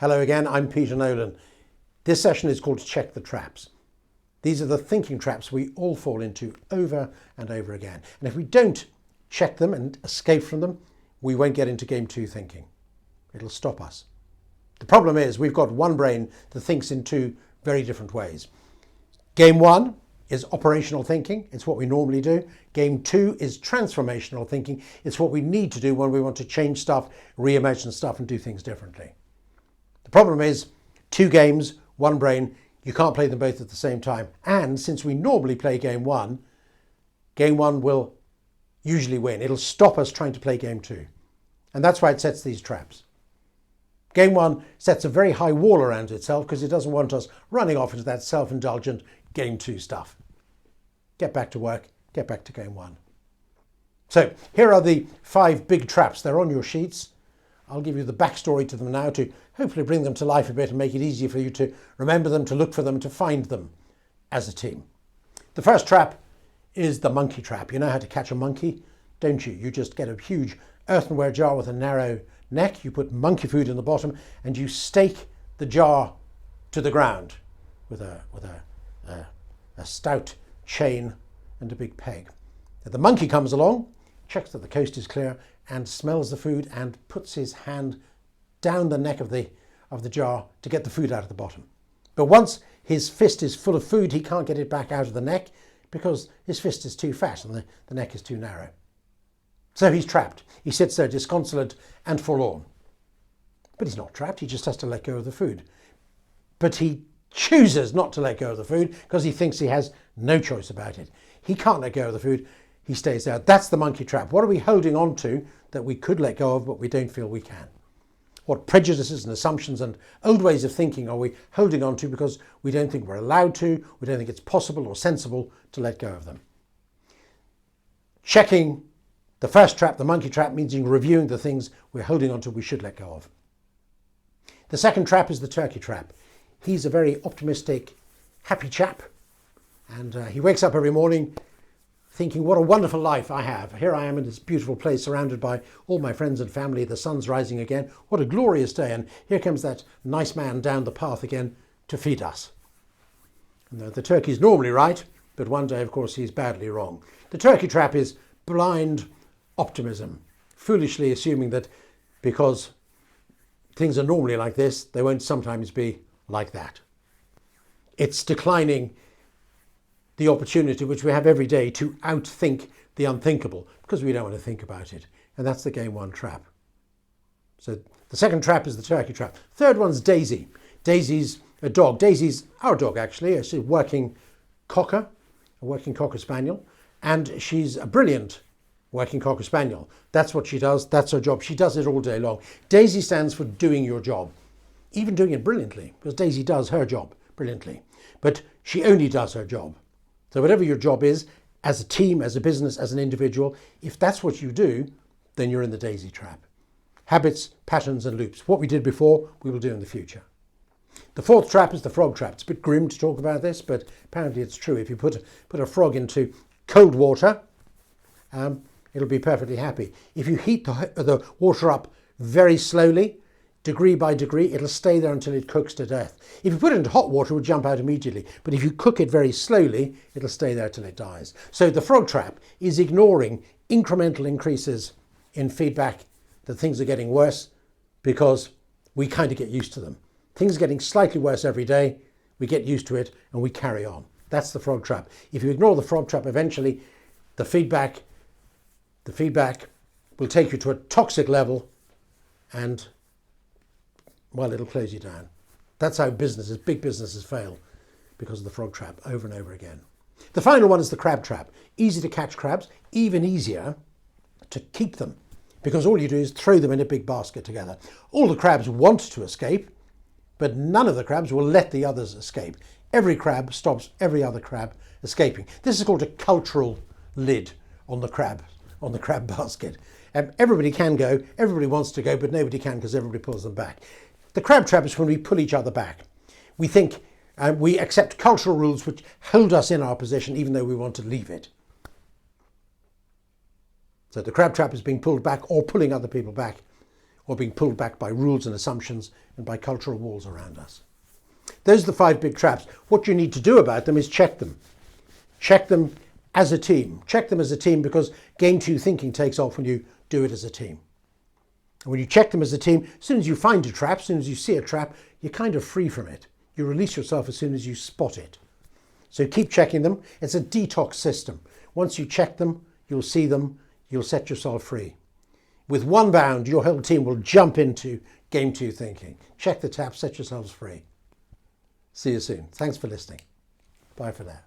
Hello again, I'm Peter Nolan. This session is called Check the Traps. These are the thinking traps we all fall into over and over again. And if we don't check them and escape from them, we won't get into game 2 thinking. It'll stop us. The problem is we've got one brain that thinks in two very different ways. Game 1 is operational thinking. It's what we normally do. Game 2 is transformational thinking. It's what we need to do when we want to change stuff, reimagine stuff and do things differently. The problem is 2 games, 1 brain. You can't play them both at the same time. And since we normally play game 1 will usually win. It'll stop us trying to play game 2. And that's why it sets these traps. Game 1 sets a very high wall around itself because it doesn't want us running off into that self-indulgent game 2 stuff. Get back to work, get back to game 1. So here are the 5 big traps. They're on your sheets. I'll give you the backstory to them now to hopefully bring them to life a bit and make it easier for you to remember them, to look for them, to find them as a team. The first trap is the monkey trap. You know how to catch a monkey, don't you? You just get a huge earthenware jar with a narrow neck. You put monkey food in the bottom and you stake the jar to the ground with a stout chain and a big peg. If the monkey comes along, checks that the coast is clear and smells the food and puts his hand down the neck of the jar to get the food out of the bottom. But once his fist is full of food, he can't get it back out of the neck because his fist is too fat and the neck is too narrow. So he's trapped. He sits there disconsolate and forlorn. But he's not trapped, he just has to let go of the food. But he chooses not to let go of the food because he thinks he has no choice about it. He can't let go of the food, he stays there. That's the monkey trap. What are we holding on to that we could let go of but we don't feel we can? What prejudices and assumptions and old ways of thinking are we holding on to because we don't think we're allowed to, we don't think it's possible or sensible to let go of them? Checking the first trap, the monkey trap, means reviewing the things we're holding on to we should let go of. The second trap is the turkey trap. He's a very optimistic, happy chap, and he wakes up every morning thinking, what a wonderful life I have. Here I am in this beautiful place surrounded by all my friends and family. The sun's rising again. What a glorious day. And here comes that nice man down the path again to feed us. And the turkey's normally right, but one day, of course, he's badly wrong. The turkey trap is blind optimism, foolishly assuming that because things are normally like this, they won't sometimes be like that. It's declining the opportunity which we have every day to outthink the unthinkable because we don't want to think about it. And that's the game 1 trap. So the second trap is the turkey trap. Third one's Daisy. Daisy's a dog. Daisy's our dog, actually. It's a working cocker spaniel. And she's a brilliant working cocker spaniel. That's what she does. That's her job. She does it all day long. Daisy stands for doing your job, even doing it brilliantly, because Daisy does her job brilliantly. But she only does her job. So whatever your job is, as a team, as a business, as an individual, if that's what you do, then you're in the Daisy trap. Habits, patterns and loops. What we did before, we will do in the future. The fourth trap is the frog trap. It's a bit grim to talk about this, but apparently it's true. If you put a frog into cold water, it'll be perfectly happy. If you heat the water up very slowly, degree by degree, it'll stay there until it cooks to death. If you put it into hot water, it will jump out immediately. But if you cook it very slowly, it'll stay there till it dies. So the frog trap is ignoring incremental increases in feedback that things are getting worse because we kind of get used to them. Things are getting slightly worse every day, we get used to it and we carry on. That's the frog trap. If you ignore the frog trap, eventually the feedback will take you to a toxic level and, well, it'll close you down. That's how big businesses fail because of the frog trap over and over again. The final one is the crab trap. Easy to catch crabs, even easier to keep them because all you do is throw them in a big basket together. All the crabs want to escape, but none of the crabs will let the others escape. Every crab stops every other crab escaping. This is called a cultural lid on the crab basket. Everybody can go, everybody wants to go, but nobody can because everybody pulls them back. The crab trap is when we pull each other back. We think we accept cultural rules which hold us in our position even though we want to leave it. So the crab trap is being pulled back or pulling other people back or being pulled back by rules and assumptions and by cultural walls around us. Those are the 5 big traps. What you need to do about them is check them. Check them as a team. Check them as a team, because game 2 thinking takes off when you do it as a team. And when you check them as a team, as soon as you find a trap, as soon as you see a trap, you're kind of free from it. You release yourself as soon as you spot it. So keep checking them. It's a detox system. Once you check them, you'll see them, you'll set yourself free. With one bound, your whole team will jump into game 2 thinking. Check the taps, set yourselves free. See you soon. Thanks for listening. Bye for now.